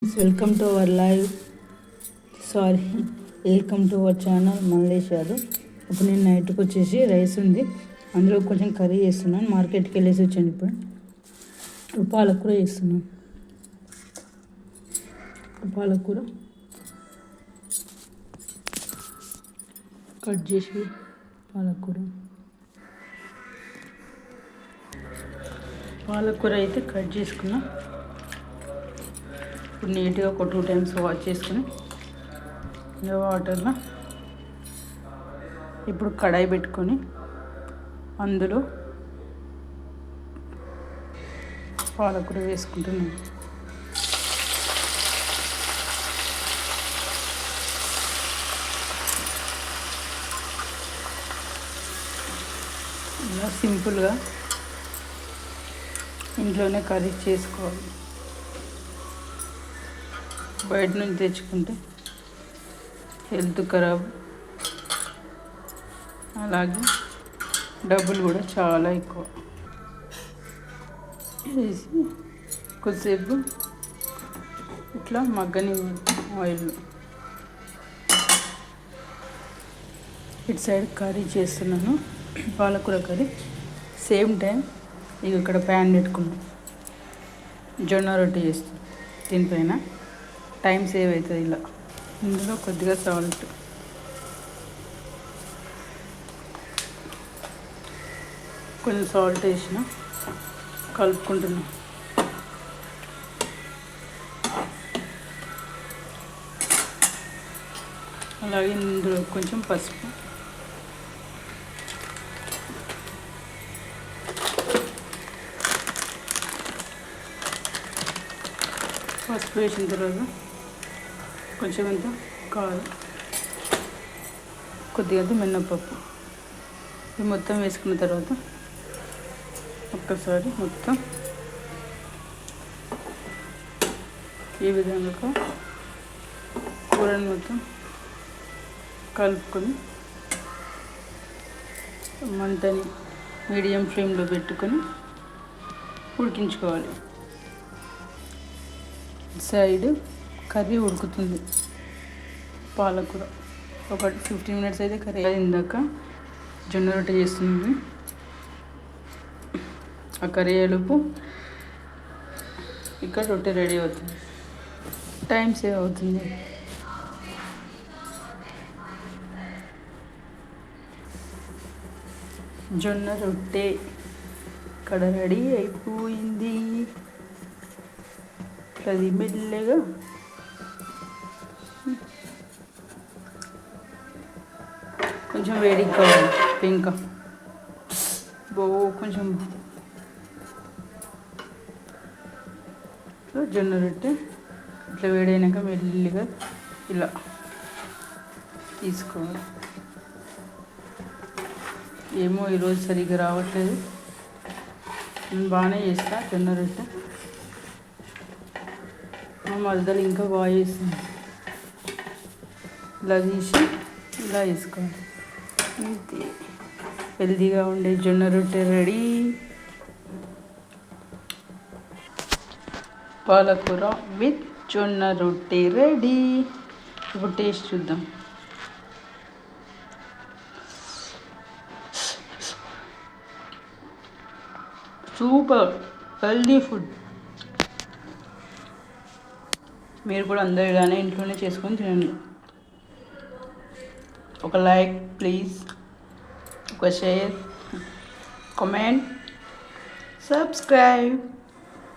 Welcome to our welcome to our channel Mallesh Yadav. ఇప్పుడు నేను నైట్కి వచ్చేసి రైస్ ఉంది, అందులో కొంచెం కర్రీ చేస్తున్నాను. మార్కెట్కి వెళ్ళేసి వచ్చాను. ఇప్పుడు పాలకూర చేస్తున్నాను. పాలకూర కట్ చేసి పాలకూర అయితే కట్ చేసుకున్నా. ఇప్పుడు నీట్గా ఒక 2 times వాష్ చేసుకుని వాటర్లో ఇప్పుడు కడాయి పెట్టుకొని అందులో పాలకూర వేసుకుంటున్నాను. ఇలా సింపుల్గా ఇంట్లోనే కర్రీ చేసుకోవాలి. బయట నుంచి తెచ్చుకుంటే హెల్త్ ఖరాబ్, అలాగే డబ్బులు కూడా చాలా ఎక్కువ. వేసి కొద్దిసేపు ఇట్లా మగ్గని ఆయిల్. ఇటు సైడ్ కర్రీ చేస్తున్నాను, పాలకూర కర్రీ. సేమ్ టైం ఇక్కడ ప్యాన్ పెట్టుకున్నాను, జొన్న రొట్టె చేస్తాను. దీనిపైన టైం సేవ్ అవుతుంది. ఇలా ఇందులో కొద్దిగా సాల్ట్, కొంచెం సాల్ట్ వేసిన కలుపుకుంటున్నాం. అలాగే ఇందులో కొంచెం పసుపు, వేసిన తర్వాత కొంచెం అంత కారం, కొద్దిగా మినప్పప్పు. ఇది మొత్తం వేసుకున్న తర్వాత ఒక్కసారి మొత్తం ఈ విధంగా కూరని మొత్తం కలుపుకొని మంటని మీడియం ఫ్లేమ్లో పెట్టుకొని ఉడికించుకోవాలి. సైడ్ కర్రీ ఉడుకుతుంది. పాలకూర ఒక 15 minutes అయితే కర్రీ ఇందాక జొన్న రొట్టె చేస్తుంది. ఆ కర్రీ ఎలుపు ఇక్కడ రొట్టె రెడీ అవుతుంది. టైం సేవ్ అవుతుంది. జొన్న రొట్టె ఇక్కడ రెడీ అయిపోయింది. అది మెల్లగా కొంచెం వేడిగా కావాలి. ఇంకా కొంచెం జొన్న రొట్టె ఇట్లా వేడైనాక మెల్లిగా ఇలా తీసుకోవాలి. ఏమో ఈరోజు సరిగ్గా రావట్లేదు, నేను బాగానే చేస్తా జొన్న రొట్టె. మా మరదలు ఇంకా బాగా చేస్తుంది. ఇలా తీసి ఇలా వేసుకోవాలి. హెల్తీగా ఉండే జొన్న రొట్టె రెడీ. పాలకూర విత్ జొన్న రొట్టె రెడీ. ఇప్పుడు టేస్ట్ చూద్దాం. Super healthy food. మీరు కూడా అందరూ ఇలానే ఇంట్లోనే చేసుకొని తినండి. ఒక లైక్ ప్లీజ్, ఒక షేర్, కామెంట్, సబ్స్క్రైబ్.